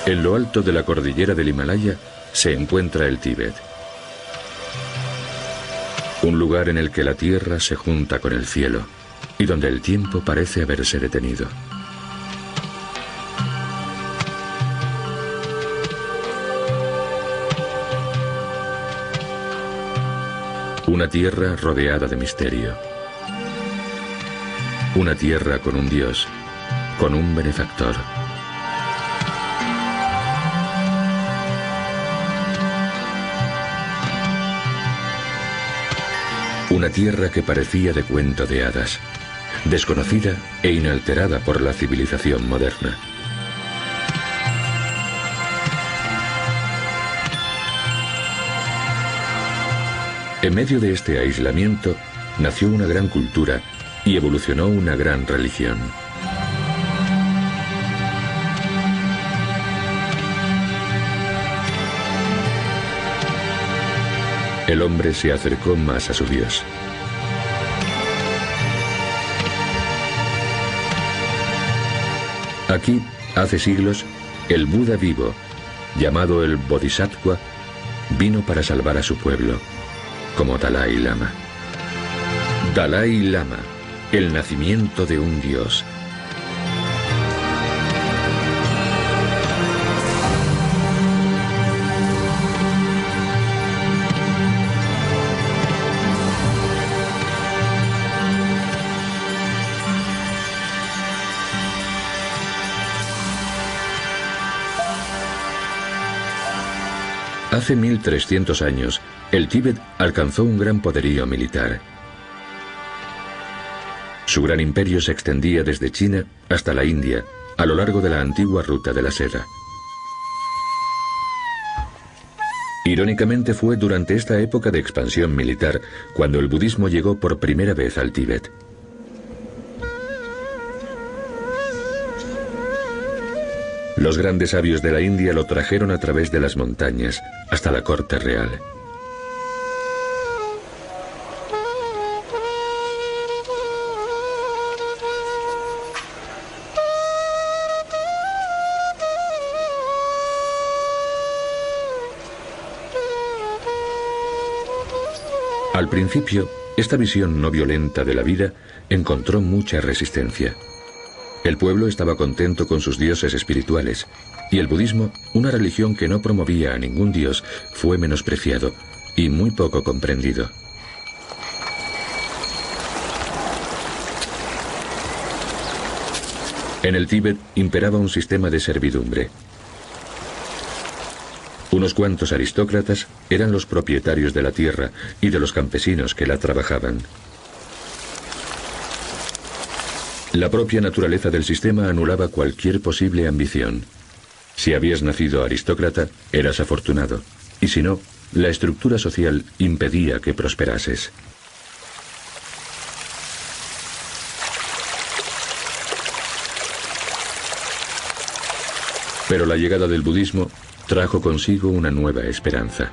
En lo alto de la cordillera del Himalaya se encuentra el Tíbet. Un lugar en el que la tierra se junta con el cielo y donde el tiempo parece haberse detenido. Una tierra rodeada de misterio. Una tierra con un dios, con un benefactor. Una tierra que parecía de cuento de hadas, desconocida e inalterada por la civilización moderna. En medio de este aislamiento nació una gran cultura y evolucionó una gran religión. El hombre se acercó más a su Dios. Aquí, hace siglos, el Buda vivo, llamado el Bodhisattva, vino para salvar a su pueblo, como Dalai Lama. Dalai Lama, el nacimiento de un dios. Hace 1300 años, el Tíbet alcanzó un gran poderío militar. Su gran imperio se extendía desde China hasta la India, a lo largo de la antigua ruta de la seda. Irónicamente fue durante esta época de expansión militar cuando el budismo llegó por primera vez al Tíbet. Los grandes sabios de la India lo trajeron a través de las montañas hasta la corte real. Al principio, esta visión no violenta de la vida encontró mucha resistencia. El pueblo estaba contento con sus dioses espirituales, y el budismo, una religión que no promovía a ningún dios, fue menospreciado y muy poco comprendido. En el Tíbet imperaba un sistema de servidumbre. Unos cuantos aristócratas eran los propietarios de la tierra y de los campesinos que la trabajaban. La propia naturaleza del sistema anulaba cualquier posible ambición. Si habías nacido aristócrata, eras afortunado, y si no, la estructura social impedía que prosperases. Pero la llegada del budismo trajo consigo una nueva esperanza.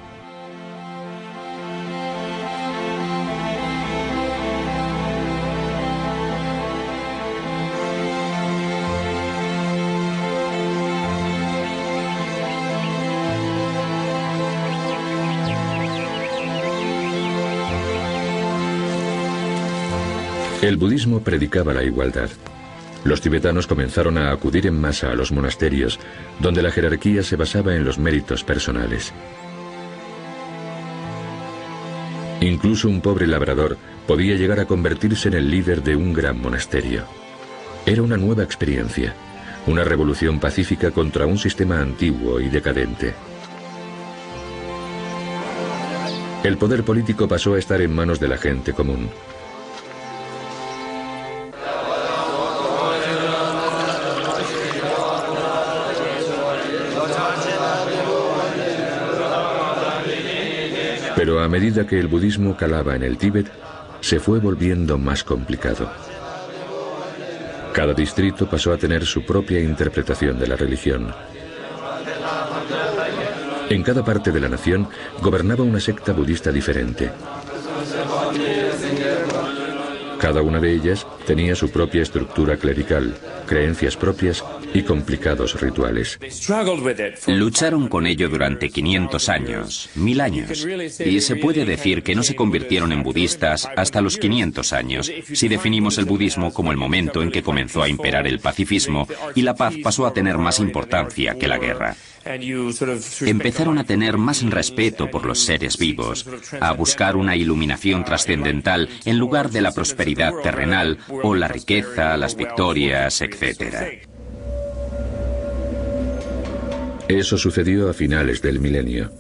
El budismo predicaba la igualdad. Los tibetanos comenzaron a acudir en masa a los monasterios, donde la jerarquía se basaba en los méritos personales. Incluso un pobre labrador podía llegar a convertirse en el líder de un gran monasterio. Era una nueva experiencia, una revolución pacífica contra un sistema antiguo y decadente. El poder político pasó a estar en manos de la gente común. Pero a medida que el budismo calaba en el Tíbet, se fue volviendo más complicado. Cada distrito pasó a tener su propia interpretación de la religión. En cada parte de la nación gobernaba una secta budista diferente. Cada una de ellas tenía su propia estructura clerical, creencias propias y complicados rituales. Lucharon con ello durante 500 años, 1000 años, y se puede decir que no se convirtieron en budistas hasta los 500 años, si definimos el budismo como el momento en que comenzó a imperar el pacifismo y la paz pasó a tener más importancia que la guerra. Empezaron a tener más respeto por los seres vivos, a buscar una iluminación trascendental en lugar de la prosperidad terrenal o la riqueza, las victorias, etc. Eso sucedió a finales del milenio.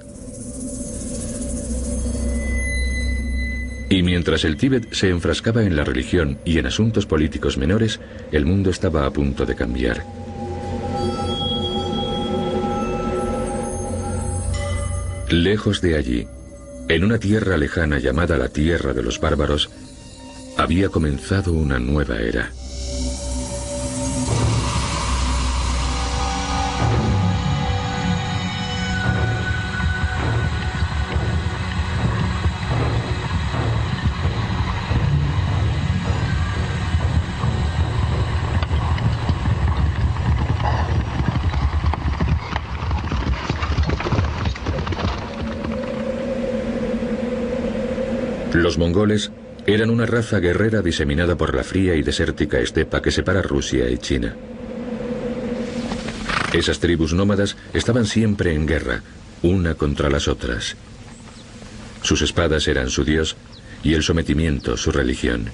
Y mientras el Tíbet se enfrascaba en la religión y en asuntos políticos menores, el mundo estaba a punto de cambiar. Lejos de allí, en una tierra lejana llamada la Tierra de los Bárbaros, había comenzado una nueva era. Los mongoles eran una raza guerrera diseminada por la fría y desértica estepa que separa Rusia y China. Esas tribus nómadas estaban siempre en guerra, una contra las otras. Sus espadas eran su dios y el sometimiento su religión.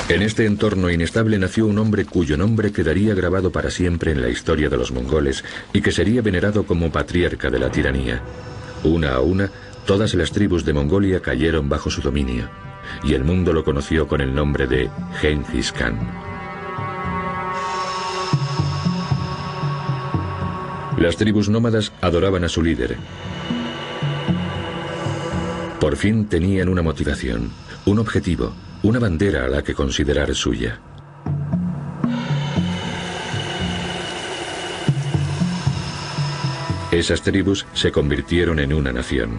En este entorno inestable nació un hombre cuyo nombre quedaría grabado para siempre en la historia de los mongoles y que sería venerado como patriarca de la tiranía. Una a una, todas las tribus de Mongolia cayeron bajo su dominio, y el mundo lo conoció con el nombre de Genghis Khan. Las tribus nómadas adoraban a su líder. Por fin tenían una motivación, un objetivo, una bandera a la que considerar suya. Esas tribus se convirtieron en una nación.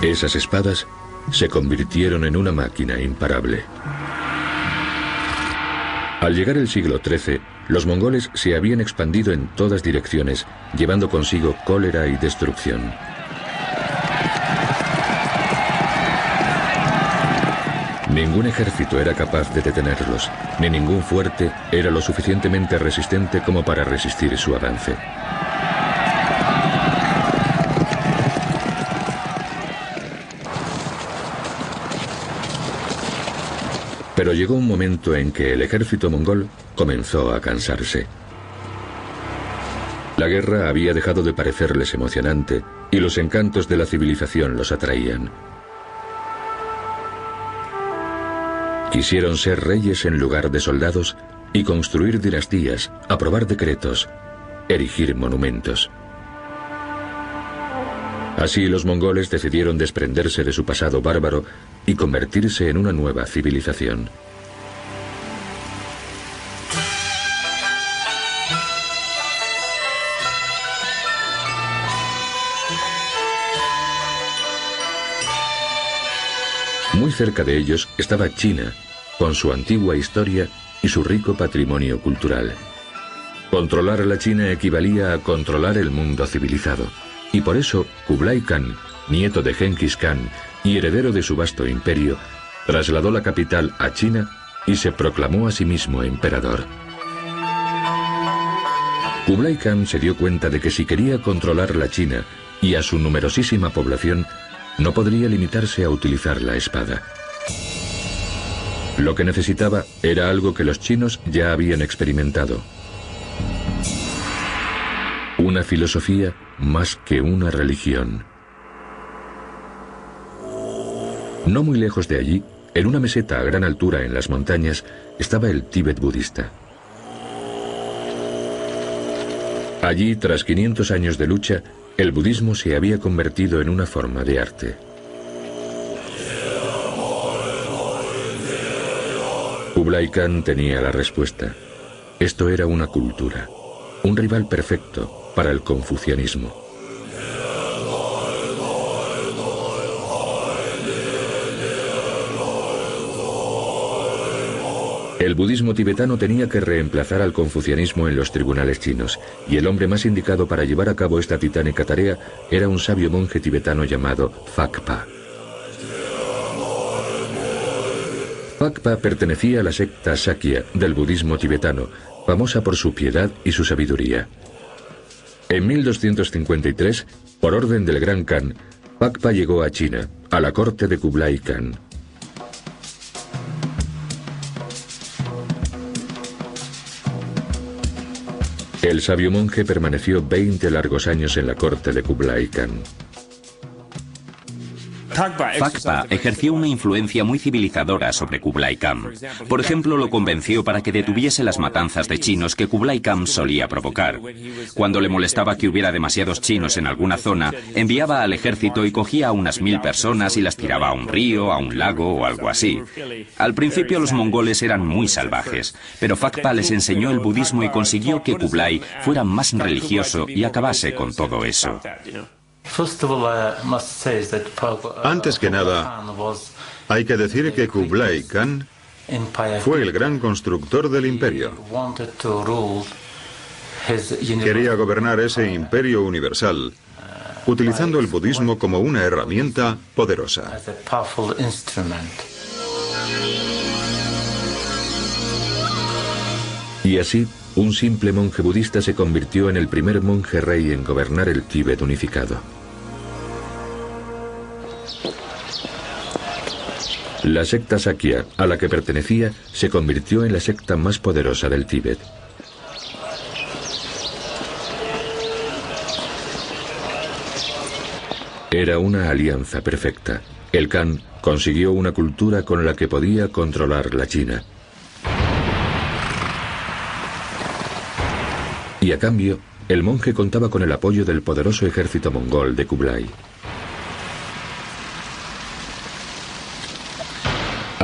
Esas espadas se convirtieron en una máquina imparable. Al llegar el siglo XIII, los mongoles se habían expandido en todas direcciones, llevando consigo cólera y destrucción. Ningún ejército era capaz de detenerlos, ni ningún fuerte era lo suficientemente resistente como para resistir su avance. Pero llegó un momento en que el ejército mongol comenzó a cansarse. La guerra había dejado de parecerles emocionante y los encantos de la civilización los atraían. Quisieron ser reyes en lugar de soldados y construir dinastías, aprobar decretos, erigir monumentos. Así los mongoles decidieron desprenderse de su pasado bárbaro y convertirse en una nueva civilización. Muy cerca de ellos estaba China, con su antigua historia y su rico patrimonio cultural. Controlar a la China equivalía a controlar el mundo civilizado, y por eso Kublai Khan, nieto de Genghis Khan y heredero de su vasto imperio, trasladó la capital a China y se proclamó a sí mismo emperador. Kublai Khan se dio cuenta de que si quería controlar la China y a su numerosísima población, no podría limitarse a utilizar la espada. Lo que necesitaba era algo que los chinos ya habían experimentado. Una filosofía más que una religión. No muy lejos de allí, en una meseta a gran altura en las montañas, estaba el Tíbet budista. Allí, tras 500 años de lucha, el budismo se había convertido en una forma de arte. Kublai Khan tenía la respuesta. Esto era una cultura, un rival perfecto para el confucianismo. El budismo tibetano tenía que reemplazar al confucianismo en los tribunales chinos, y el hombre más indicado para llevar a cabo esta titánica tarea era un sabio monje tibetano llamado Phakpa. Phakpa pertenecía a la secta Sakya del budismo tibetano, famosa por su piedad y su sabiduría. En 1253, por orden del Gran Khan, Phakpa llegó a China, a la corte de Kublai Khan. El sabio monje permaneció 20 largos años en la corte de Kublai Khan. Phakpa ejerció una influencia muy civilizadora sobre Kublai Khan. Por ejemplo, lo convenció para que detuviese las matanzas de chinos que Kublai Khan solía provocar. Cuando le molestaba que hubiera demasiados chinos en alguna zona, enviaba al ejército y cogía a unas 1000 personas y las tiraba a un río, a un lago o algo así. Al principio los mongoles eran muy salvajes, pero Phakpa les enseñó el budismo y consiguió que Kublai fuera más religioso y acabase con todo eso. Antes que nada, hay que decir que Kublai Khan fue el gran constructor del imperio. Quería gobernar ese imperio universal, utilizando el budismo como una herramienta poderosa. Y así, un simple monje budista se convirtió en el primer monje rey en gobernar el Tíbet unificado. La secta Sakya, a la que pertenecía, se convirtió en la secta más poderosa del Tíbet. Era una alianza perfecta. El Khan consiguió una cultura con la que podía controlar la China. Y a cambio, el monje contaba con el apoyo del poderoso ejército mongol de Kublai.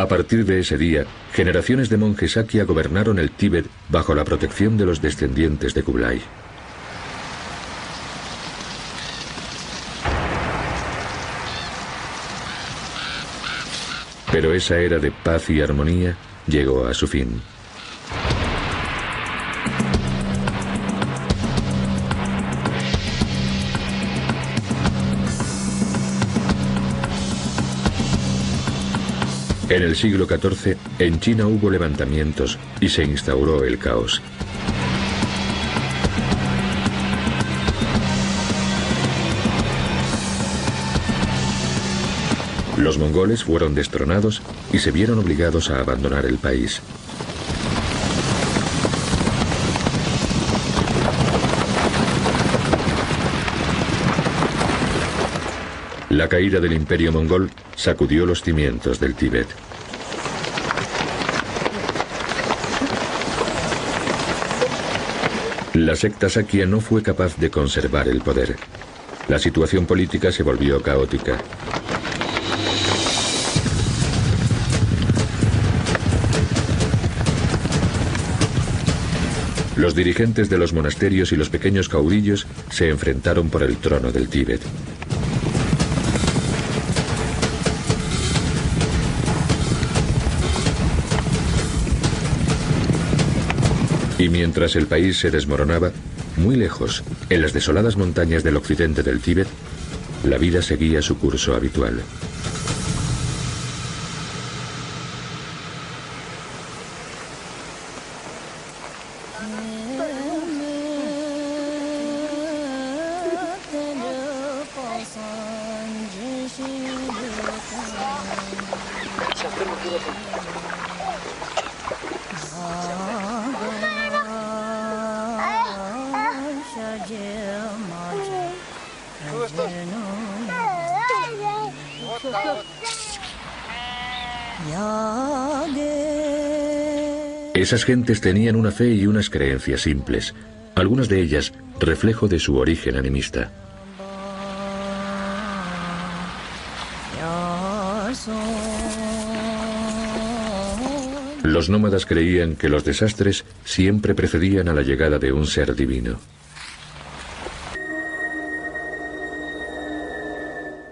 A partir de ese día, generaciones de monjes Sakya gobernaron el Tíbet bajo la protección de los descendientes de Kublai. Pero esa era de paz y armonía llegó a su fin. En el siglo XIV, en China hubo levantamientos y se instauró el caos. Los mongoles fueron destronados y se vieron obligados a abandonar el país. La caída del imperio mongol sacudió los cimientos del Tíbet. La secta Sakya no fue capaz de conservar el poder. La situación política se volvió caótica. Los dirigentes de los monasterios y los pequeños caudillos se enfrentaron por el trono del Tíbet. Y mientras el país se desmoronaba, muy lejos, en las desoladas montañas del occidente del Tíbet, la vida seguía su curso habitual. Esas gentes tenían una fe y unas creencias simples, algunas de ellas reflejo de su origen animista. Los nómadas creían que los desastres siempre precedían a la llegada de un ser divino.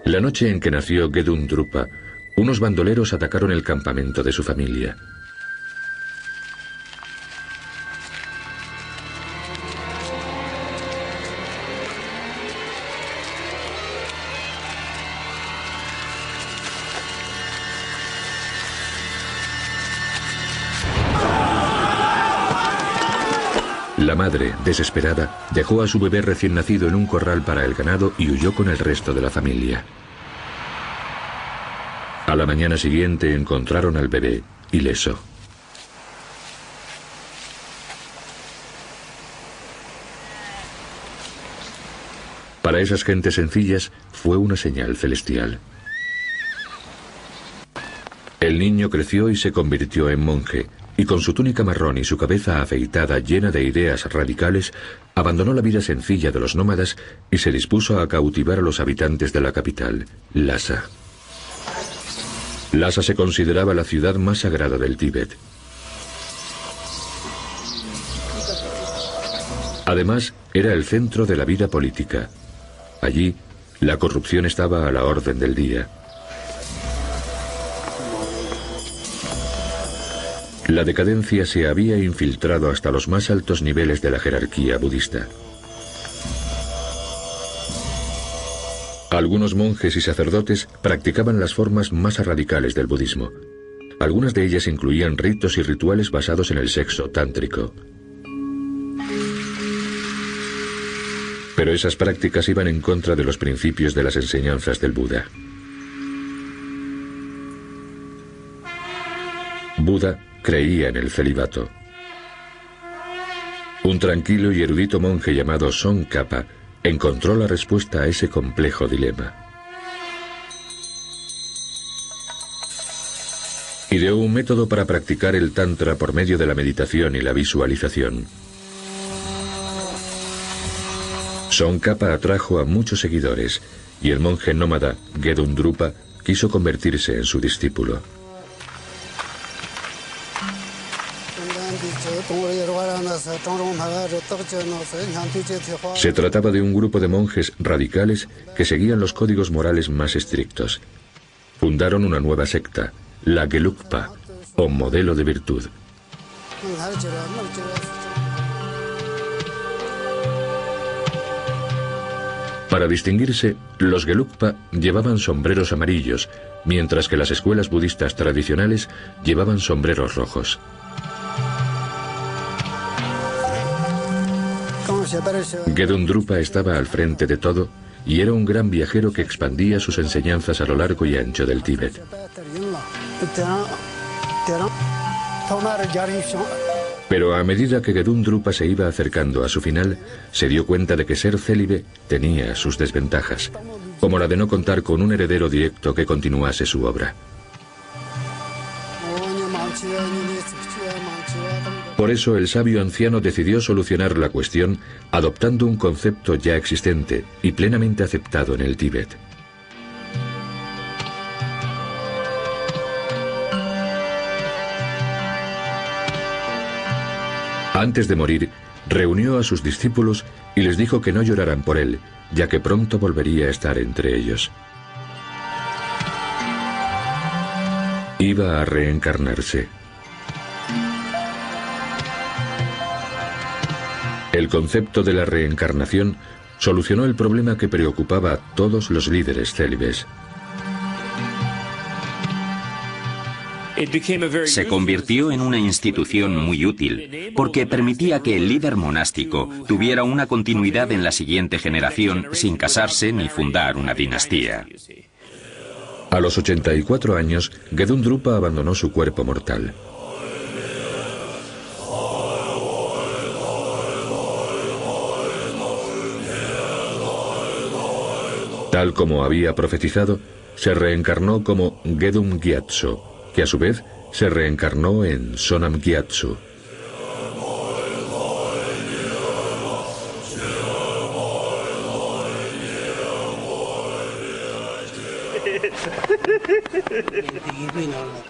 La noche en que nació Gedun Drupa, unos bandoleros atacaron el campamento de su familia. La madre, desesperada, dejó a su bebé recién nacido en un corral para el ganado y huyó con el resto de la familia. A la mañana siguiente encontraron al bebé, ileso. Para esas gentes sencillas fue una señal celestial. El niño creció y se convirtió en monje, y con su túnica marrón y su cabeza afeitada llena de ideas radicales, abandonó la vida sencilla de los nómadas y se dispuso a cautivar a los habitantes de la capital, Lhasa. Lhasa se consideraba la ciudad más sagrada del Tíbet. Además, era el centro de la vida política. Allí, la corrupción estaba a la orden del día. La decadencia se había infiltrado hasta los más altos niveles de la jerarquía budista. Algunos monjes y sacerdotes practicaban las formas más radicales del budismo. Algunas de ellas incluían ritos y rituales basados en el sexo tántrico. Pero esas prácticas iban en contra de los principios de las enseñanzas del Buda. Buda creía en el celibato. Un tranquilo y erudito monje llamado Tsongkhapa encontró la respuesta a ese complejo dilema. Ideó un método para practicar el tantra por medio de la meditación y la visualización. Tsongkhapa atrajo a muchos seguidores y el monje nómada Gedun Drupa quiso convertirse en su discípulo. Se trataba de un grupo de monjes radicales que seguían los códigos morales más estrictos. Fundaron una nueva secta, la Gelugpa, o modelo de virtud. Para distinguirse, los Gelugpa llevaban sombreros amarillos, mientras que las escuelas budistas tradicionales llevaban sombreros rojos. Gedun Drupa estaba al frente de todo y era un gran viajero que expandía sus enseñanzas a lo largo y ancho del Tíbet. Pero a medida que Gedun Drupa se iba acercando a su final, se dio cuenta de que ser célibe tenía sus desventajas, como la de no contar con un heredero directo que continuase su obra. Por eso el sabio anciano decidió solucionar la cuestión adoptando un concepto ya existente y plenamente aceptado en el Tíbet. Antes de morir, reunió a sus discípulos y les dijo que no lloraran por él, ya que pronto volvería a estar entre ellos. Iba a reencarnarse. El concepto de la reencarnación solucionó el problema que preocupaba a todos los líderes célibes. Se convirtió en una institución muy útil, porque permitía que el líder monástico tuviera una continuidad en la siguiente generación sin casarse ni fundar una dinastía. A los 84 años, Gedun Drupa abandonó su cuerpo mortal. Tal como había profetizado, se reencarnó como Gedum Gyatso, que a su vez se reencarnó en Sonam Gyatso.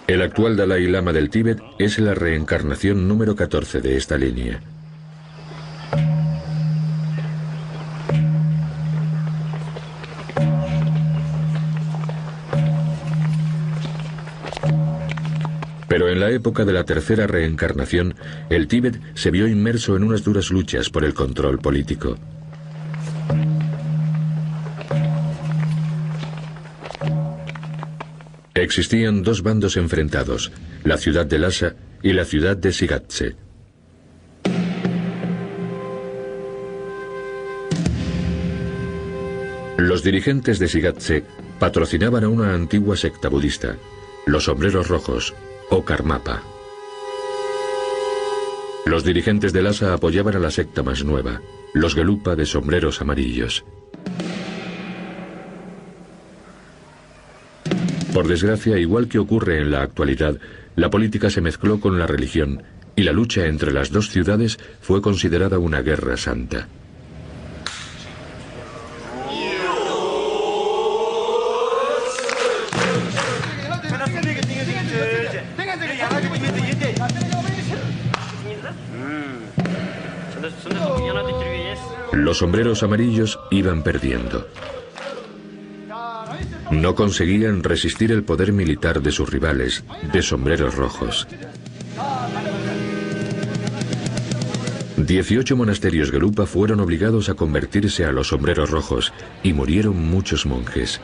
El actual Dalai Lama del Tíbet es la reencarnación número 14 de esta línea. Pero en la época de la tercera reencarnación, el Tíbet se vio inmerso en unas duras luchas por el control político. Existían dos bandos enfrentados, la ciudad de Lhasa y la ciudad de Shigatse. Los dirigentes de Shigatse patrocinaban a una antigua secta budista, los Sombreros Rojos, o Karmapa. Los dirigentes de Lhasa apoyaban a la secta más nueva, los Gelupa de Sombreros Amarillos. Por desgracia, igual que ocurre en la actualidad, la política se mezcló con la religión y la lucha entre las dos ciudades fue considerada una guerra santa. Los Sombreros Amarillos iban perdiendo. No conseguían resistir el poder militar de sus rivales, de Sombreros Rojos. 18 monasterios Gelupa fueron obligados a convertirse a los Sombreros Rojos y murieron muchos monjes.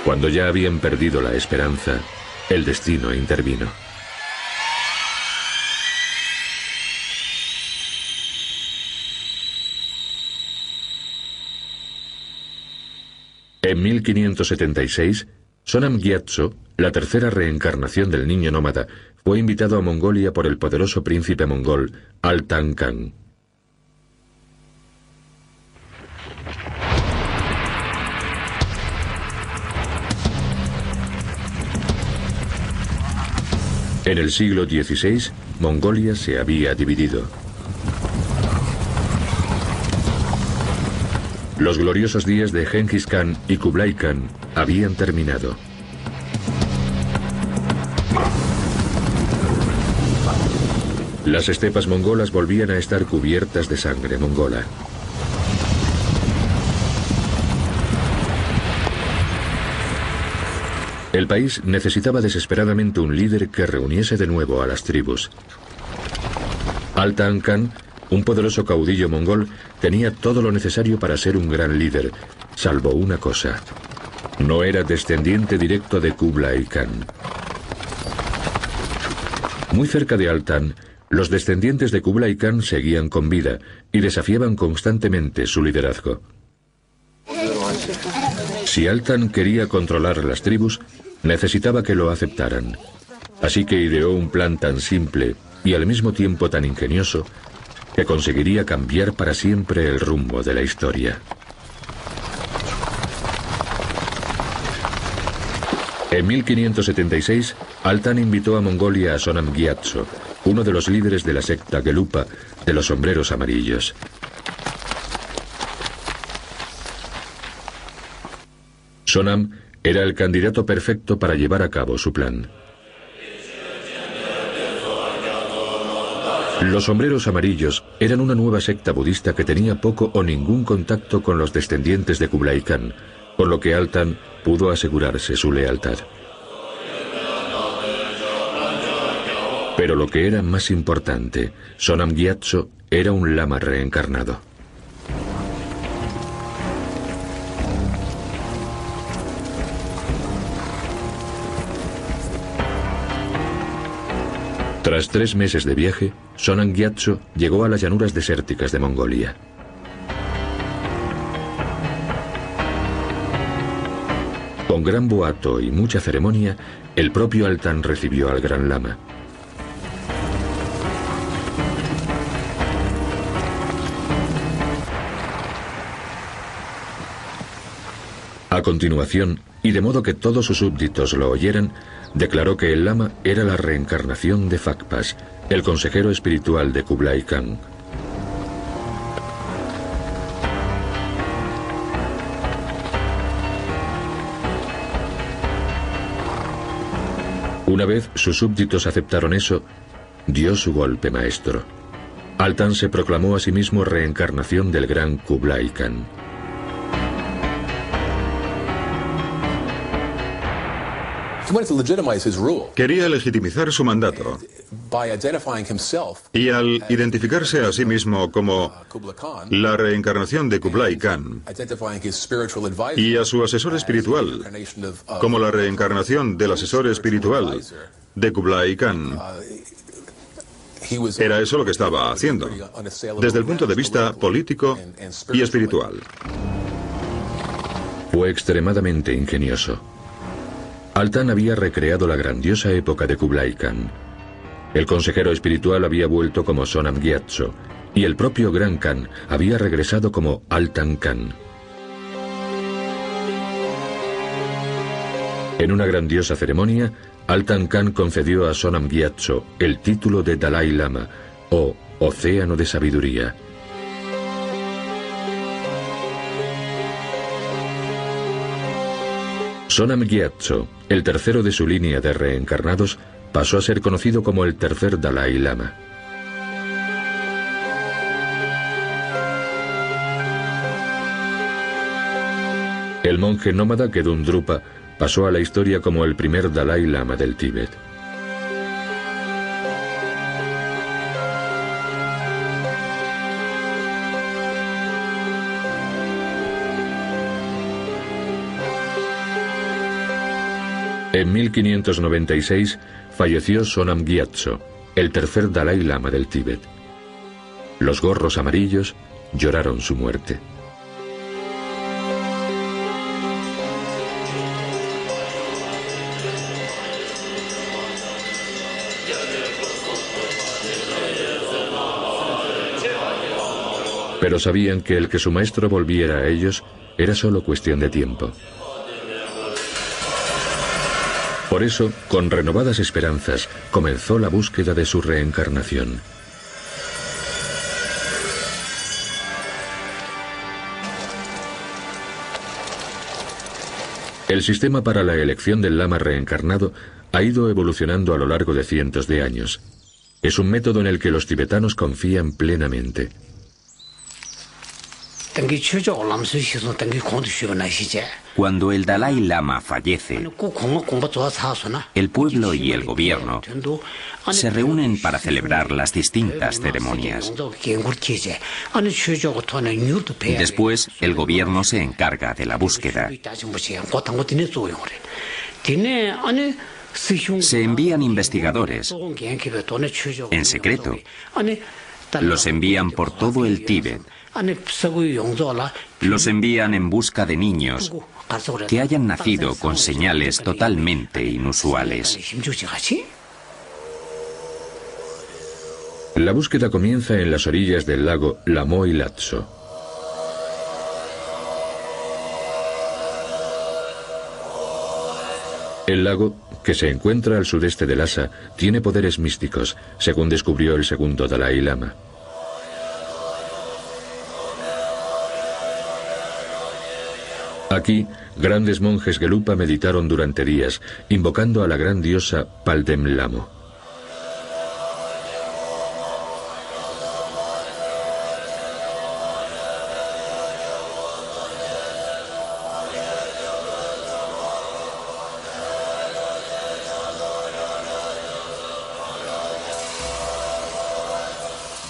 Cuando ya habían perdido la esperanza, el destino intervino. En 1576, Sonam Gyatso, la tercera reencarnación del niño nómada, fue invitado a Mongolia por el poderoso príncipe mongol Altan Khan. En el siglo XVI, Mongolia se había dividido. Los gloriosos días de Genghis Khan y Kublai Khan habían terminado. Las estepas mongolas volvían a estar cubiertas de sangre mongola. El país necesitaba desesperadamente un líder que reuniese de nuevo a las tribus. Altan Khan, un poderoso caudillo mongol, tenía todo lo necesario para ser un gran líder, salvo una cosa: no era descendiente directo de Kublai Khan. Muy cerca de Altan, los descendientes de Kublai Khan seguían con vida y desafiaban constantemente su liderazgo. Si Altan quería controlar las tribus, necesitaba que lo aceptaran. Así que ideó un plan tan simple y al mismo tiempo tan ingenioso que conseguiría cambiar para siempre el rumbo de la historia. En 1576, Altan invitó a Mongolia a Sonam Gyatso, uno de los líderes de la secta Gelupa de los Sombreros Amarillos. Sonam era el candidato perfecto para llevar a cabo su plan. Los Sombreros Amarillos eran una nueva secta budista que tenía poco o ningún contacto con los descendientes de Kublai Khan, por lo que Altan pudo asegurarse su lealtad. Pero lo que era más importante, Sonam Gyatso era un lama reencarnado. Tras 3 meses de viaje, Sonam Gyatso llegó a las llanuras desérticas de Mongolia. Con gran boato y mucha ceremonia, el propio Altan recibió al Gran Lama. A continuación, y de modo que todos sus súbditos lo oyeran, declaró que el lama era la reencarnación de Fakpas, el consejero espiritual de Kublai Khan. Una vez sus súbditos aceptaron eso, dio su golpe maestro. Altan se proclamó a sí mismo reencarnación del gran Kublai Khan. Quería legitimizar su mandato. Y al identificarse a sí mismo como la reencarnación de Kublai Khan y a su asesor espiritual como la reencarnación del asesor espiritual de Kublai Khan, era eso lo que estaba haciendo, desde el punto de vista político y espiritual. Fue extremadamente ingenioso. Altan había recreado la grandiosa época de Kublai Khan. El consejero espiritual había vuelto como Sonam Gyatso, y el propio Gran Khan había regresado como Altan Khan. En una grandiosa ceremonia, Altan Khan concedió a Sonam Gyatso el título de Dalai Lama, o Océano de Sabiduría. Sonam Gyatso, el tercero de su línea de reencarnados, pasó a ser conocido como el tercer Dalai Lama. El monje nómada Gedun Drupa pasó a la historia como el primer Dalai Lama del Tíbet. En 1596 falleció Sonam Gyatso, el tercer Dalai Lama del Tíbet. Los gorros amarillos lloraron su muerte. Pero sabían que el que su maestro volviera a ellos era solo cuestión de tiempo. Por eso, con renovadas esperanzas, comenzó la búsqueda de su reencarnación. El sistema para la elección del lama reencarnado ha ido evolucionando a lo largo de cientos de años. Es un método en el que los tibetanos confían plenamente. Cuando el Dalai Lama fallece, el pueblo y el gobierno se reúnen para celebrar las distintas ceremonias. Después, el gobierno se encarga de la búsqueda. Se envían investigadores en secreto. Los envían por todo el Tíbet. Los envían en busca de niños que hayan nacido con señales totalmente inusuales. La búsqueda comienza en las orillas del lago Lamoy Latso. El lago, que se encuentra al sudeste de Lhasa, tiene poderes místicos, según descubrió el segundo Dalai Lama. Aquí, grandes monjes Gelupa meditaron durante días, invocando a la gran diosa Paldem Lamo.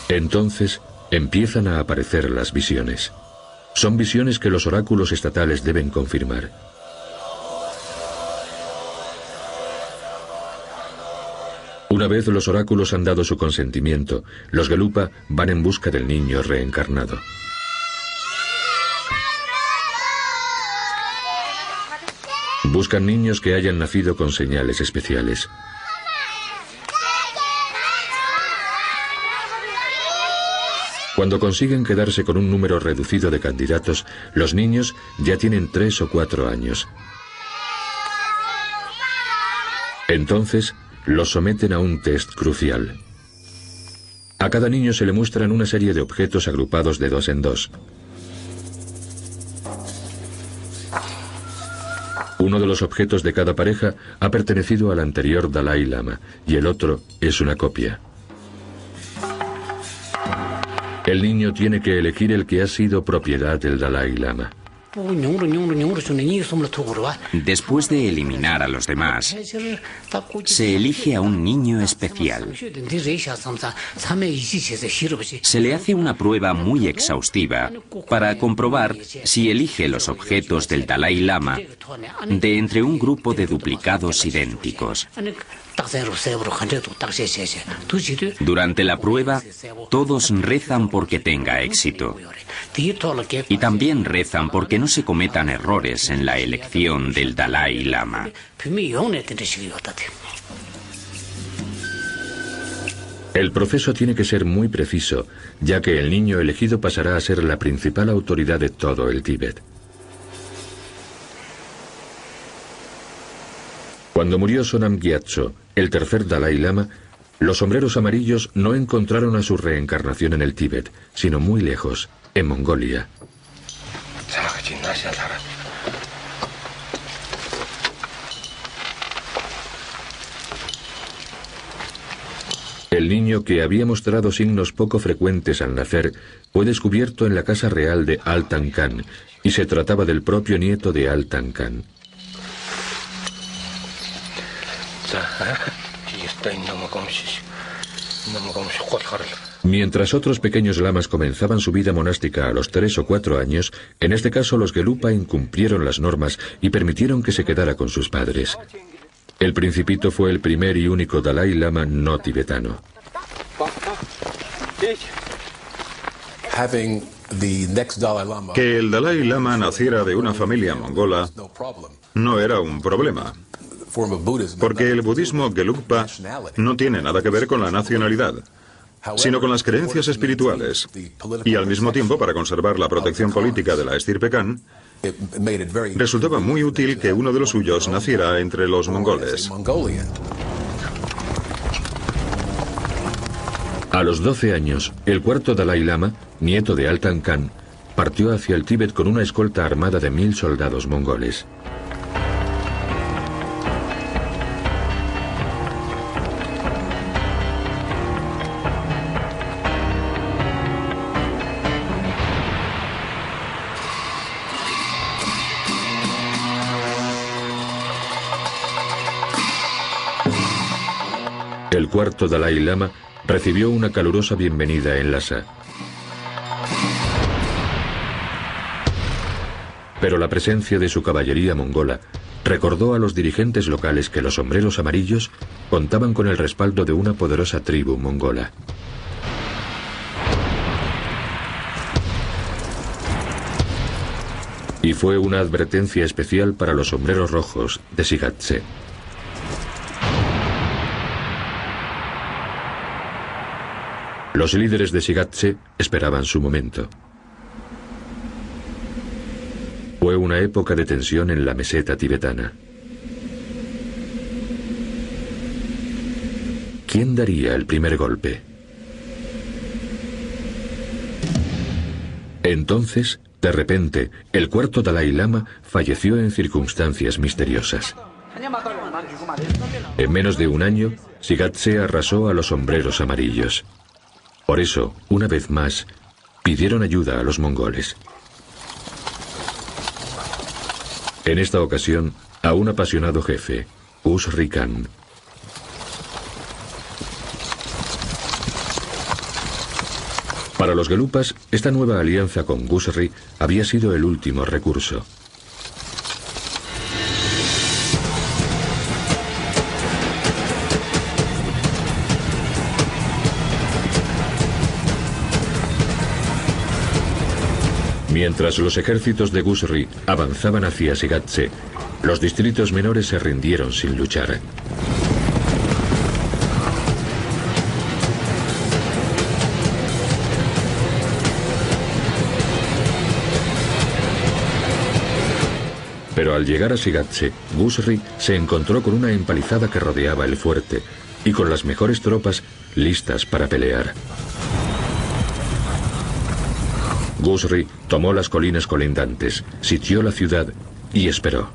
Entonces empiezan a aparecer las visiones. Son visiones que los oráculos estatales deben confirmar. Una vez los oráculos han dado su consentimiento, los Gelupa van en busca del niño reencarnado. Buscan niños que hayan nacido con señales especiales. Cuando consiguen quedarse con un número reducido de candidatos, los niños ya tienen 3 o 4 años. Entonces, los someten a un test crucial. A cada niño se le muestran una serie de objetos agrupados de 2 en 2. Uno de los objetos de cada pareja ha pertenecido al anterior Dalai Lama y el otro es una copia. El niño tiene que elegir el que ha sido propiedad del Dalai Lama. Después de eliminar a los demás, se elige a un niño especial. Se le hace una prueba muy exhaustiva para comprobar si elige los objetos del Dalai Lama de entre un grupo de duplicados idénticos. Durante la prueba, todos rezan porque tenga éxito. Y también rezan porque no se cometan errores en la elección del Dalai Lama. El proceso tiene que ser muy preciso, ya que el niño elegido pasará a ser la principal autoridad de todo el Tíbet. Cuando murió Sonam Gyatso, el tercer Dalai Lama, los sombreros amarillos no encontraron a su reencarnación en el Tíbet, sino muy lejos, en Mongolia. El niño, que había mostrado signos poco frecuentes al nacer, fue descubierto en la casa real de Altan Khan, y se trataba del propio nieto de Altan Khan. Mientras otros pequeños lamas comenzaban su vida monástica a los 3 o 4 años, en este caso los Gelupa incumplieron las normas y permitieron que se quedara con sus padres. El Principito fue el primer y único Dalai Lama no tibetano. Que el Dalai Lama naciera de una familia mongola no era un problema, porque el budismo Gelugpa no tiene nada que ver con la nacionalidad, sino con las creencias espirituales. Y al mismo tiempo, para conservar la protección política de la estirpe Khan, resultaba muy útil que uno de los suyos naciera entre los mongoles. A los 12 años, el cuarto Dalai Lama, nieto de Altan Khan, partió hacia el Tíbet con una escolta armada de 1000 soldados mongoles. El cuarto Dalai Lama recibió una calurosa bienvenida en Lhasa. Pero la presencia de su caballería mongola recordó a los dirigentes locales que los sombreros amarillos contaban con el respaldo de una poderosa tribu mongola. Y fue una advertencia especial para los sombreros rojos de Sigatse. Los líderes de Sigatse esperaban su momento. Fue una época de tensión en la meseta tibetana. ¿Quién daría el primer golpe? Entonces, de repente, el cuarto Dalai Lama falleció en circunstancias misteriosas. En menos de un año, Sigatse arrasó a los sombreros amarillos. Por eso, una vez más, pidieron ayuda a los mongoles. En esta ocasión, a un apasionado jefe, Gusri Khan. Para los Gelupas, esta nueva alianza con Gusri había sido el último recurso. Mientras los ejércitos de Gusri avanzaban hacia Sigatse, los distritos menores se rindieron sin luchar. Pero al llegar a Sigatse, Gusri se encontró con una empalizada que rodeaba el fuerte y con las mejores tropas listas para pelear. Gusri tomó las colinas colindantes, sitió la ciudad y esperó.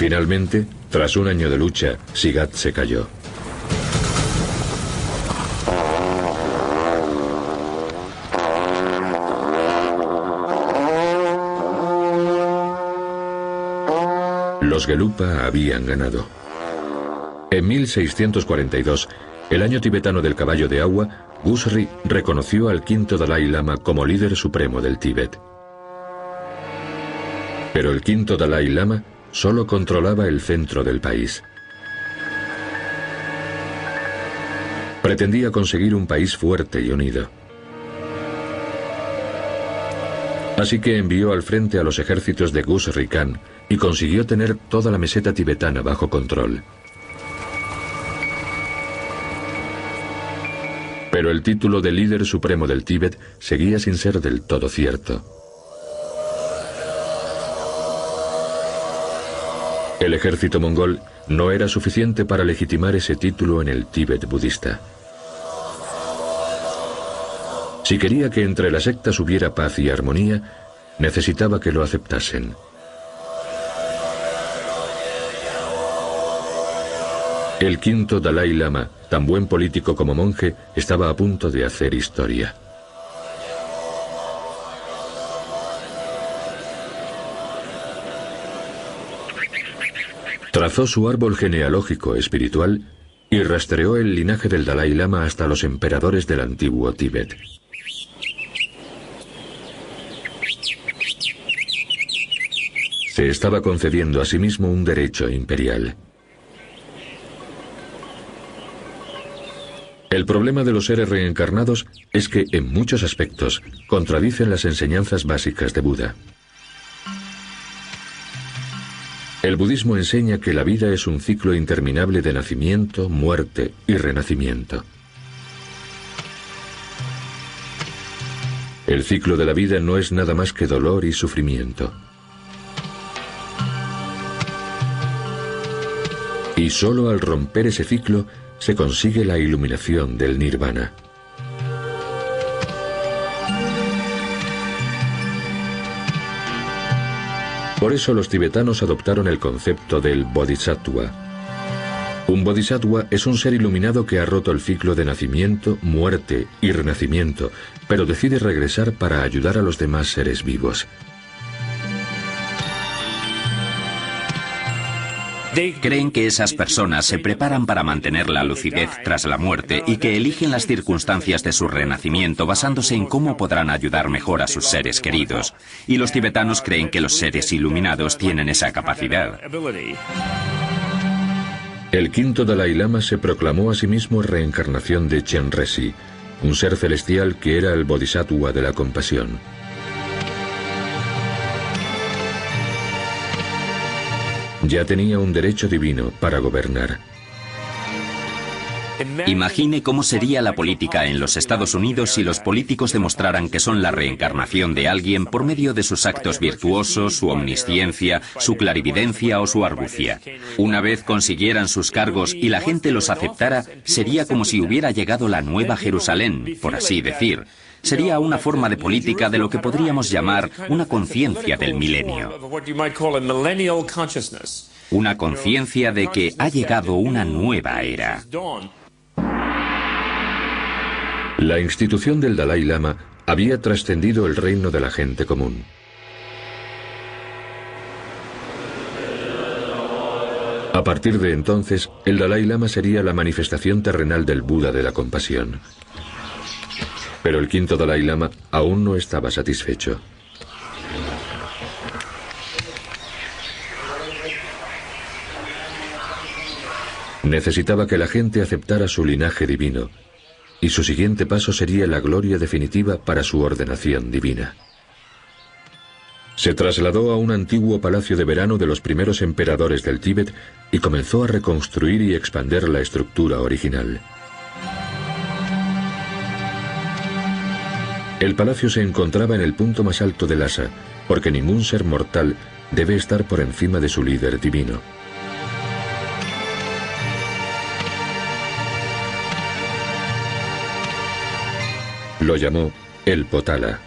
Finalmente, tras un año de lucha, Sigat se cayó. Los Gelupa habían ganado. En 1642, el año tibetano del caballo de agua, Gusri reconoció al quinto Dalai Lama como líder supremo del Tíbet. Pero el quinto Dalai Lama solo controlaba el centro del país. Pretendía conseguir un país fuerte y unido. Así que envió al frente a los ejércitos de Gusri Khan y consiguió tener toda la meseta tibetana bajo control. Pero el título de líder supremo del Tíbet seguía sin ser del todo cierto. El ejército mongol no era suficiente para legitimar ese título en el Tíbet budista. Si quería que entre las sectas hubiera paz y armonía, necesitaba que lo aceptasen. El quinto Dalai Lama, tan buen político como monje, estaba a punto de hacer historia. Trazó su árbol genealógico espiritual y rastreó el linaje del Dalai Lama hasta los emperadores del antiguo Tíbet. Se estaba concediendo a sí mismo un derecho imperial. El problema de los seres reencarnados es que, en muchos aspectos, contradicen las enseñanzas básicas de Buda. El budismo enseña que la vida es un ciclo interminable de nacimiento, muerte y renacimiento. El ciclo de la vida no es nada más que dolor y sufrimiento. Y solo al romper ese ciclo se consigue la iluminación del nirvana. Por eso los tibetanos adoptaron el concepto del bodhisattva. Un bodhisattva es un ser iluminado que ha roto el ciclo de nacimiento, muerte y renacimiento, pero decide regresar para ayudar a los demás seres vivos. Creen que esas personas se preparan para mantener la lucidez tras la muerte y que eligen las circunstancias de su renacimiento basándose en cómo podrán ayudar mejor a sus seres queridos. Y los tibetanos creen que los seres iluminados tienen esa capacidad. El quinto Dalai Lama se proclamó a sí mismo reencarnación de Chenrezig, un ser celestial que era el bodhisattva de la compasión. Ya tenía un derecho divino para gobernar. Imagine cómo sería la política en los Estados Unidos si los políticos demostraran que son la reencarnación de alguien por medio de sus actos virtuosos, su omnisciencia, su clarividencia o su argucia. Una vez consiguieran sus cargos y la gente los aceptara, sería como si hubiera llegado la Nueva Jerusalén, por así decir. Sería una forma de política de lo que podríamos llamar una conciencia del milenio. Una conciencia de que ha llegado una nueva era. La institución del Dalai Lama había trascendido el reino de la gente común. A partir de entonces, el Dalai Lama sería la manifestación terrenal del Buda de la compasión. Pero el quinto Dalai Lama aún no estaba satisfecho. Necesitaba que la gente aceptara su linaje divino, y su siguiente paso sería la gloria definitiva para su ordenación divina. Se trasladó a un antiguo palacio de verano de los primeros emperadores del Tíbet y comenzó a reconstruir y expandir la estructura original. El palacio se encontraba en el punto más alto de Lhasa, porque ningún ser mortal debe estar por encima de su líder divino. Lo llamó el Potala.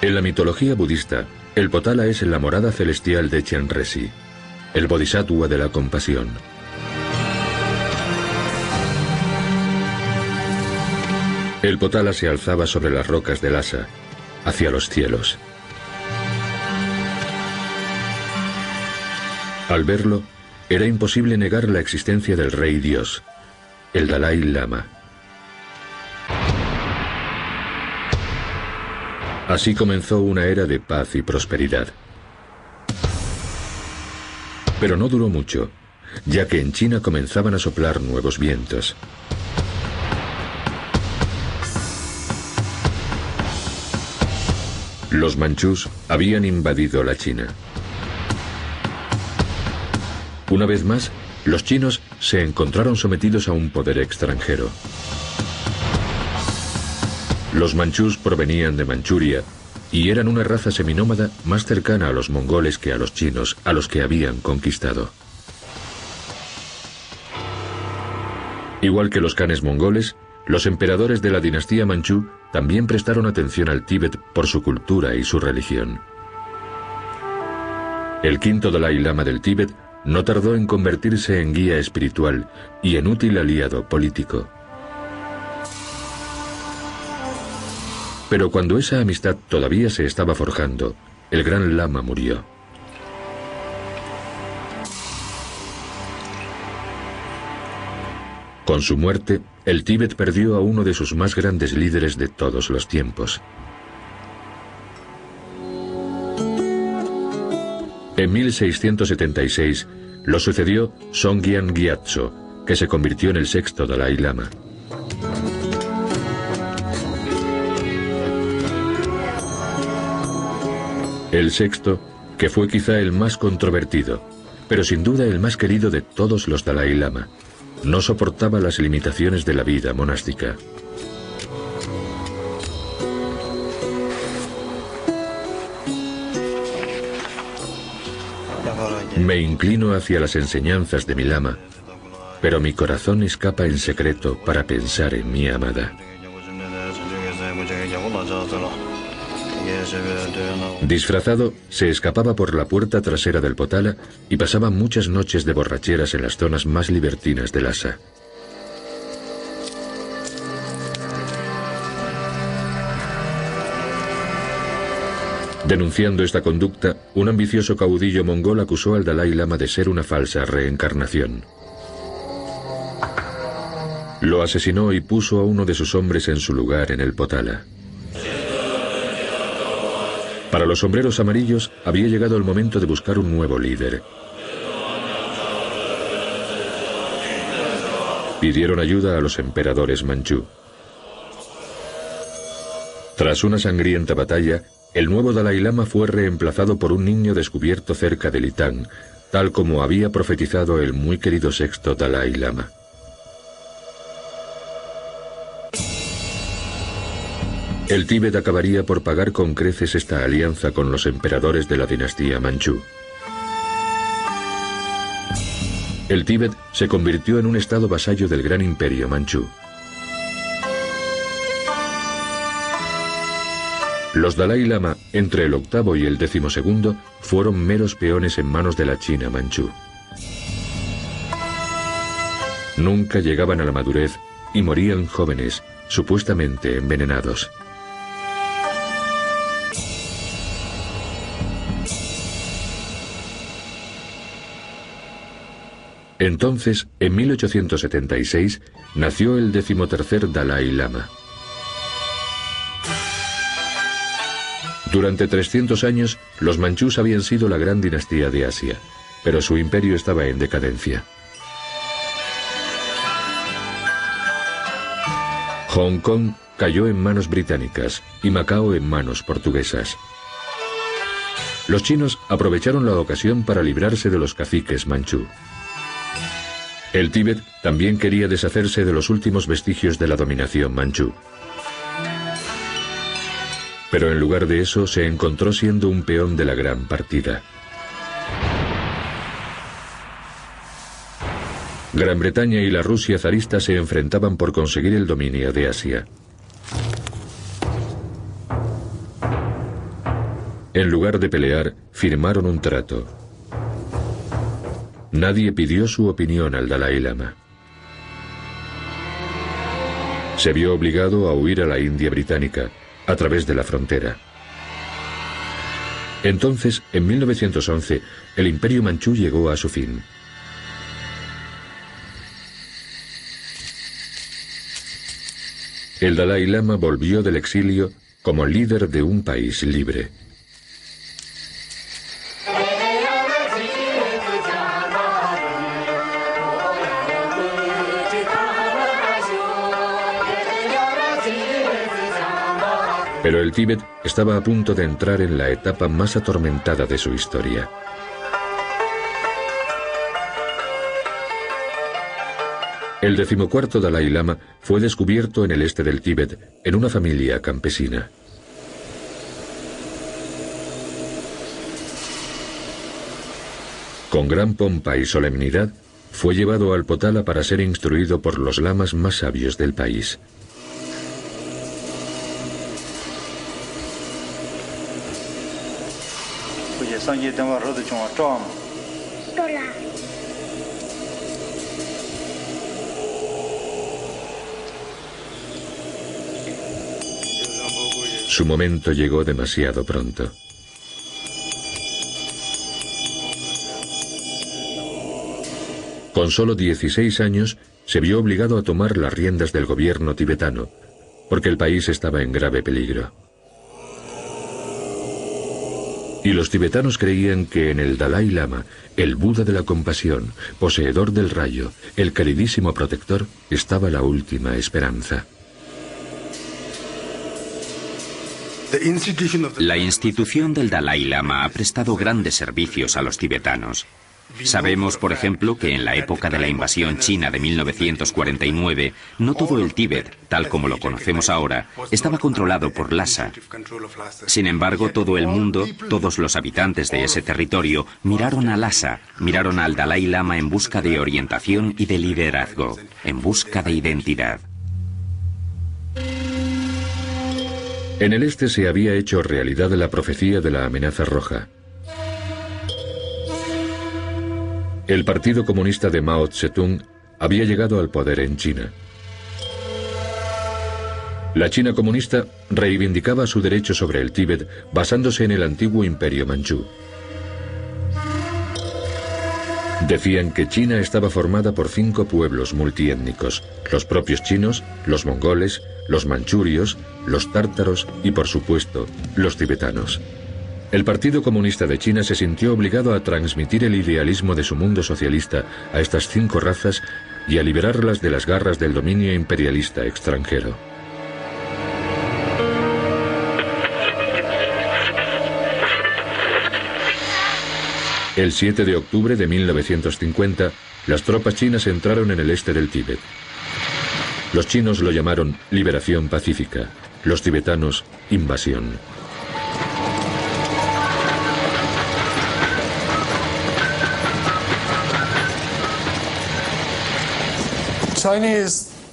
En la mitología budista, el Potala es la morada celestial de Chenresi, el bodhisattva de la compasión. El Potala se alzaba sobre las rocas de Lhasa, hacia los cielos. Al verlo, era imposible negar la existencia del Rey Dios, el Dalai Lama. Así comenzó una era de paz y prosperidad. Pero no duró mucho, ya que en China comenzaban a soplar nuevos vientos. Los manchús habían invadido la China. Una vez más, los chinos se encontraron sometidos a un poder extranjero. Los manchús provenían de Manchuria y eran una raza seminómada más cercana a los mongoles que a los chinos, a los que habían conquistado. Igual que los khanes mongoles, los emperadores de la dinastía manchú también prestaron atención al Tíbet por su cultura y su religión. El quinto Dalai Lama del Tíbet no tardó en convertirse en guía espiritual y en útil aliado político. Pero cuando esa amistad todavía se estaba forjando, el gran lama murió. Con su muerte, el Tíbet perdió a uno de sus más grandes líderes de todos los tiempos. En 1676 lo sucedió Songyan Gyatso, que se convirtió en el sexto Dalai Lama. El sexto, que fue quizá el más controvertido, pero sin duda el más querido de todos los Dalai Lama, no soportaba las limitaciones de la vida monástica. Me inclino hacia las enseñanzas de mi lama, pero mi corazón escapa en secreto para pensar en mi amada. Disfrazado, se escapaba por la puerta trasera del Potala y pasaba muchas noches de borracheras en las zonas más libertinas de Lhasa. Denunciando esta conducta, un ambicioso caudillo mongol acusó al Dalai Lama de ser una falsa reencarnación. Lo asesinó y puso a uno de sus hombres en su lugar en el Potala. Para los sombreros amarillos había llegado el momento de buscar un nuevo líder. Pidieron ayuda a los emperadores manchú. Tras una sangrienta batalla, el nuevo Dalai Lama fue reemplazado por un niño descubierto cerca de Litán, tal como había profetizado el muy querido sexto Dalai Lama. El Tíbet acabaría por pagar con creces esta alianza con los emperadores de la dinastía manchú. El Tíbet se convirtió en un estado vasallo del gran imperio manchú. Los Dalai Lama, entre el octavo y el 12º, fueron meros peones en manos de la China manchú. Nunca llegaban a la madurez y morían jóvenes, supuestamente envenenados. Entonces, en 1876, nació el 13º Dalai Lama. Durante 300 años, los manchús habían sido la gran dinastía de Asia, pero su imperio estaba en decadencia. Hong Kong cayó en manos británicas y Macao en manos portuguesas. Los chinos aprovecharon la ocasión para librarse de los caciques manchú. El Tíbet también quería deshacerse de los últimos vestigios de la dominación manchú. Pero en lugar de eso se encontró siendo un peón de la gran partida. Gran Bretaña y la Rusia zarista se enfrentaban por conseguir el dominio de Asia. En lugar de pelear, firmaron un trato. Nadie pidió su opinión al Dalai Lama. Se vio obligado a huir a la India británica, a través de la frontera. Entonces, en 1911, el Imperio Manchú llegó a su fin. El Dalai Lama volvió del exilio como líder de un país libre. Pero el Tíbet estaba a punto de entrar en la etapa más atormentada de su historia. El 14º Dalai Lama fue descubierto en el este del Tíbet, en una familia campesina. Con gran pompa y solemnidad, fue llevado al Potala para ser instruido por los lamas más sabios del país. Su momento llegó demasiado pronto. Con solo 16 años, se vio obligado a tomar las riendas del gobierno tibetano, porque el país estaba en grave peligro. Y los tibetanos creían que en el Dalai Lama, el Buda de la compasión, poseedor del rayo, el queridísimo protector, estaba la última esperanza. La institución del Dalai Lama ha prestado grandes servicios a los tibetanos. Sabemos, por ejemplo, que en la época de la invasión china de 1949, no todo el Tíbet, tal como lo conocemos ahora, estaba controlado por Lhasa. Sin embargo, todo el mundo, todos los habitantes de ese territorio, miraron a Lhasa, miraron al Dalai Lama en busca de orientación y de liderazgo, en busca de identidad. En el este se había hecho realidad la profecía de la amenaza roja. El Partido Comunista de Mao Zedong había llegado al poder en China. La China comunista reivindicaba su derecho sobre el Tíbet basándose en el antiguo Imperio Manchú. Decían que China estaba formada por 5 pueblos multiétnicos: los propios chinos, los mongoles, los manchurios, los tártaros y, por supuesto, los tibetanos. El Partido Comunista de China se sintió obligado a transmitir el idealismo de su mundo socialista a estas 5 razas y a liberarlas de las garras del dominio imperialista extranjero. El 7 de octubre de 1950, las tropas chinas entraron en el este del Tíbet. Los chinos lo llamaron liberación pacífica, los tibetanos invasión.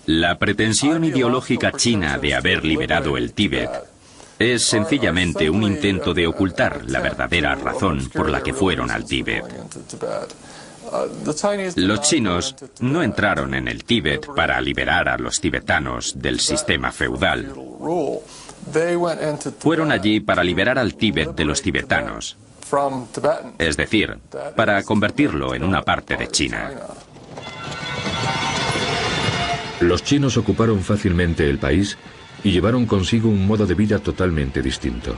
La pretensión ideológica china de haber liberado el Tíbet es sencillamente un intento de ocultar la verdadera razón por la que fueron al Tíbet. Los chinos no entraron en el Tíbet para liberar a los tibetanos del sistema feudal. Fueron allí para liberar al Tíbet de los tibetanos, es decir, para convertirlo en una parte de China. Los chinos ocuparon fácilmente el país y llevaron consigo un modo de vida totalmente distinto.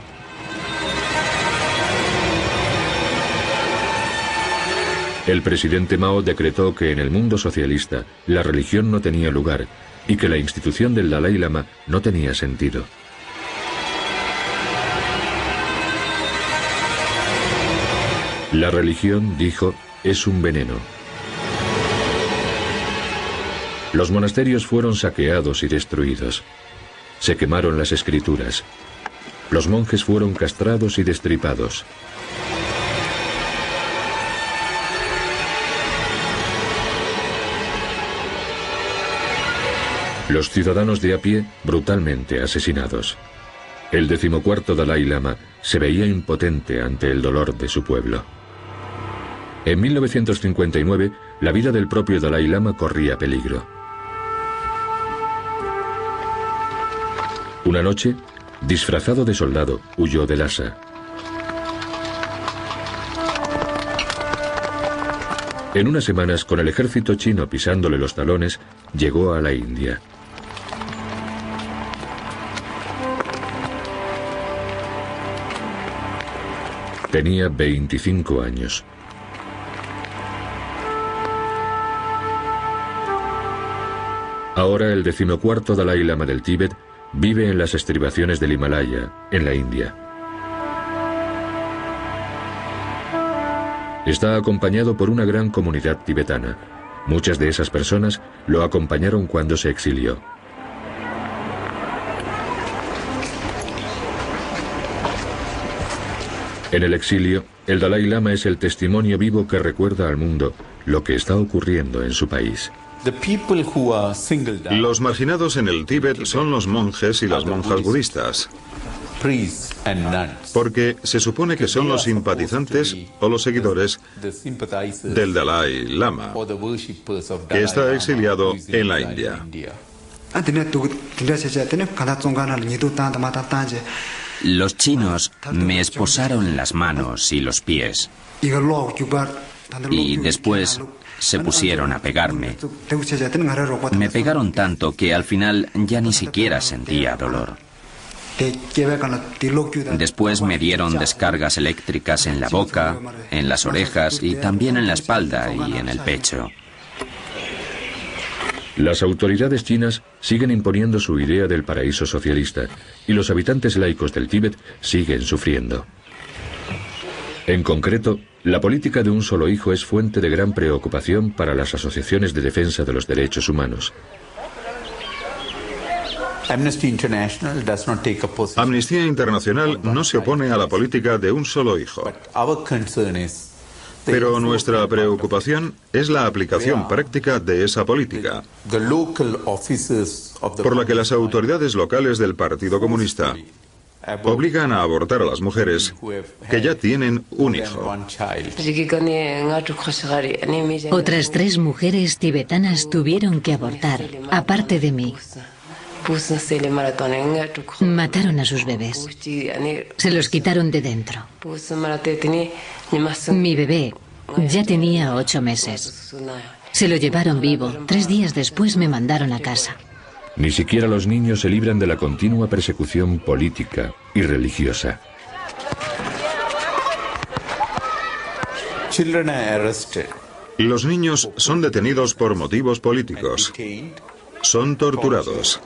El presidente Mao decretó que en el mundo socialista la religión no tenía lugar y que la institución del Dalai Lama no tenía sentido. La religión, dijo, es un veneno. Los monasterios fueron saqueados y destruidos. Se quemaron las escrituras. Los monjes fueron castrados y destripados. Los ciudadanos de a pie brutalmente asesinados. El 14º Dalai Lama se veía impotente ante el dolor de su pueblo. En 1959, la vida del propio Dalai Lama corría peligro. Una noche, disfrazado de soldado, huyó de Lhasa. En unas semanas, con el ejército chino pisándole los talones, llegó a la India. Tenía 25 años. Ahora el 14º Dalai Lama del Tíbet vive en las estribaciones del Himalaya, en la India. Está acompañado por una gran comunidad tibetana. Muchas de esas personas lo acompañaron cuando se exilió. En el exilio, el Dalai Lama es el testimonio vivo que recuerda al mundo lo que está ocurriendo en su país. Los marginados en el Tíbet son los monjes y las monjas budistas, porque se supone que son los simpatizantes o los seguidores del Dalai Lama, que está exiliado en la India. Los chinos me esposaron las manos y los pies y después se pusieron a pegarme. Me pegaron tanto que al final ya ni siquiera sentía dolor. Después me dieron descargas eléctricas en la boca, en las orejas y también en la espalda y en el pecho. Las autoridades chinas siguen imponiendo su idea del paraíso socialista y los habitantes laicos del Tíbet siguen sufriendo. En concreto, la política de un solo hijo es fuente de gran preocupación para las asociaciones de defensa de los derechos humanos. Amnistía Internacional no se opone a la política de un solo hijo. Pero nuestra preocupación es la aplicación práctica de esa política, por la que las autoridades locales del Partido Comunista obligan a abortar a las mujeres que ya tienen un hijo. Otras 3 mujeres tibetanas tuvieron que abortar, aparte de mí. Mataron a sus bebés. Se los quitaron de dentro. Mi bebé ya tenía 8 meses. Se lo llevaron vivo. 3 días después me mandaron a casa. Ni siquiera los niños se libran de la continua persecución política y religiosa. Los niños son detenidos por motivos políticos. Son torturados.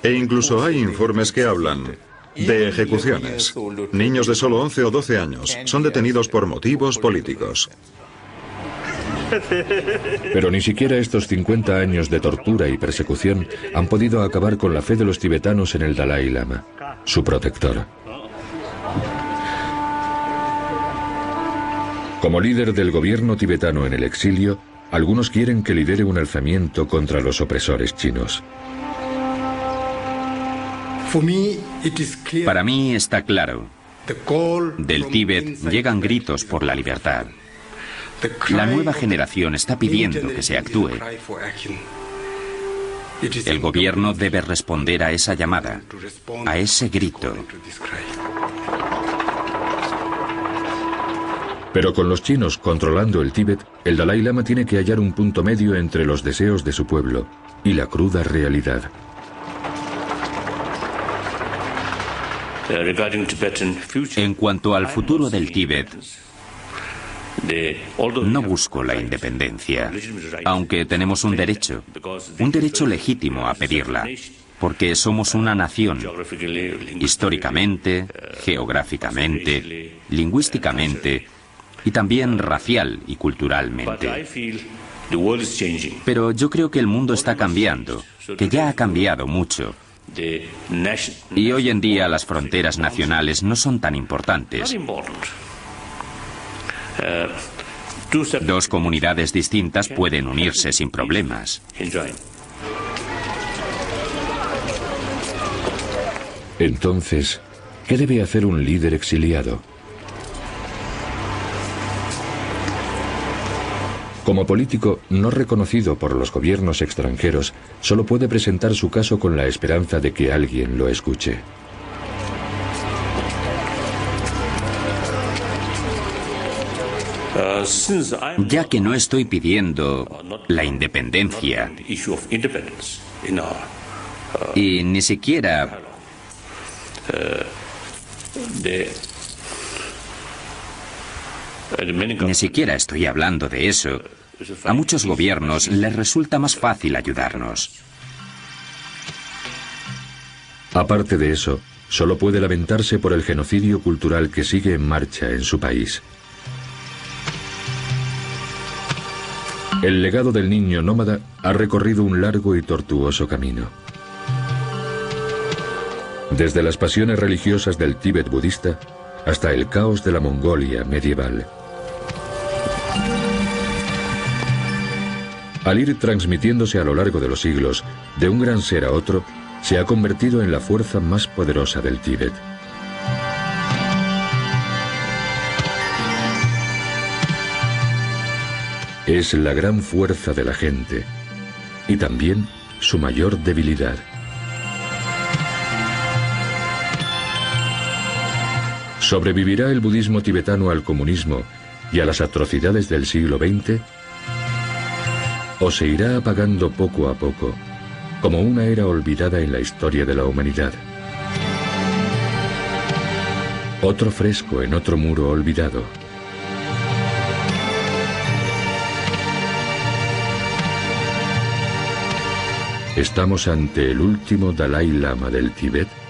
E incluso hay informes que hablan de ejecuciones. Niños de solo 11 o 12 años son detenidos por motivos políticos. Pero ni siquiera estos 50 años de tortura y persecución han podido acabar con la fe de los tibetanos en el Dalai Lama, su protector. Como líder del gobierno tibetano en el exilio, algunos quieren que lidere un alzamiento contra los opresores chinos. Para mí está claro. Del Tíbet llegan gritos por la libertad. La nueva generación está pidiendo que se actúe. El gobierno debe responder a esa llamada, a ese grito. Pero con los chinos controlando el Tíbet, el Dalai Lama tiene que hallar un punto medio entre los deseos de su pueblo y la cruda realidad. En cuanto al futuro del Tíbet, no busco la independencia, aunque tenemos un derecho legítimo a pedirla, porque somos una nación, históricamente, geográficamente, lingüísticamente y también racial y culturalmente. Pero yo creo que el mundo está cambiando, que ya ha cambiado mucho. Y hoy en día las fronteras nacionales no son tan importantes. 2 comunidades distintas pueden unirse sin problemas. Entonces, ¿qué debe hacer un líder exiliado? Como político no reconocido por los gobiernos extranjeros, solo puede presentar su caso con la esperanza de que alguien lo escuche. Ya que no estoy pidiendo la independencia y ni siquiera estoy hablando de eso, a muchos gobiernos les resulta más fácil ayudarnos. Aparte de eso, solo puede lamentarse por el genocidio cultural que sigue en marcha en su país. El legado del niño nómada ha recorrido un largo y tortuoso camino. Desde las pasiones religiosas del Tíbet budista hasta el caos de la Mongolia medieval. Al ir transmitiéndose a lo largo de los siglos, de un gran ser a otro, se ha convertido en la fuerza más poderosa del Tíbet. Es la gran fuerza de la gente y también su mayor debilidad. ¿Sobrevivirá el budismo tibetano al comunismo y a las atrocidades del siglo XX? ¿O se irá apagando poco a poco, como una era olvidada en la historia de la humanidad? Otro fresco en otro muro olvidado. ¿Estamos ante el último Dalai Lama del Tíbet?